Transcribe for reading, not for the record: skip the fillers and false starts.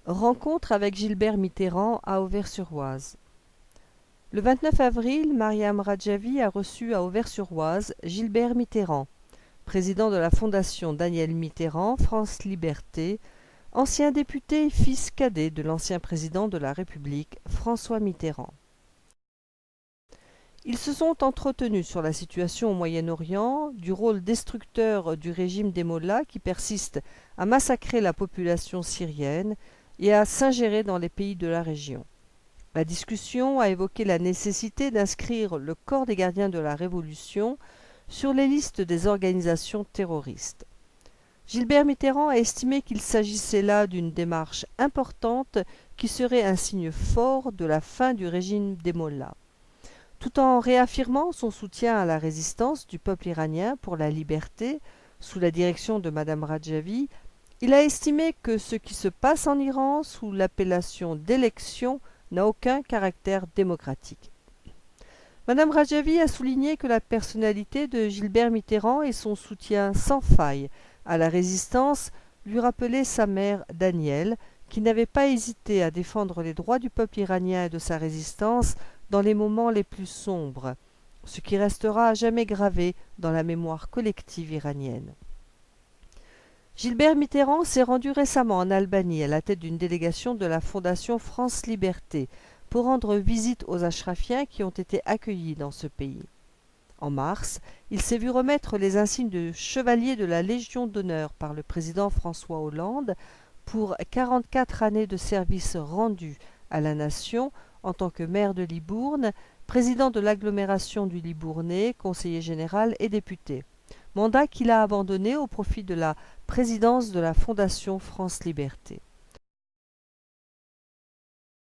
Rencontre avec Gilbert Mitterrand à Auvers-sur-Oise. Le 29 avril, Mariam Radjavi a reçu à Auvers-sur-Oise Gilbert Mitterrand, président de la Fondation Daniel Mitterrand, France Liberté, ancien député et fils cadet de l'ancien président de la République, François Mitterrand. Ils se sont entretenus sur la situation au Moyen-Orient, du rôle destructeur du régime des Mollahs qui persiste à massacrer la population syrienne et à s'ingérer dans les pays de la région. La discussion a évoqué la nécessité d'inscrire le corps des gardiens de la Révolution sur les listes des organisations terroristes. Gilbert Mitterrand a estimé qu'il s'agissait là d'une démarche importante qui serait un signe fort de la fin du régime des Mollahs. Tout en réaffirmant son soutien à la résistance du peuple iranien pour la liberté, sous la direction de Madame Radjavi, il a estimé que ce qui se passe en Iran sous l'appellation d'élection n'a aucun caractère démocratique. Madame Radjavi a souligné que la personnalité de Gilbert Mitterrand et son soutien sans faille à la résistance lui rappelaient sa mère Danielle, qui n'avait pas hésité à défendre les droits du peuple iranien et de sa résistance dans les moments les plus sombres, ce qui restera à jamais gravé dans la mémoire collective iranienne. Gilbert Mitterrand s'est rendu récemment en Albanie à la tête d'une délégation de la Fondation France Liberté pour rendre visite aux Ashrafiens qui ont été accueillis dans ce pays. En mars, il s'est vu remettre les insignes de chevalier de la Légion d'honneur par le président François Hollande pour 44 années de service rendus à la nation en tant que maire de Libourne, président de l'agglomération du Libournais, conseiller général et député, mandat qu'il a abandonné au profit de la présidence de la Fondation France Liberté.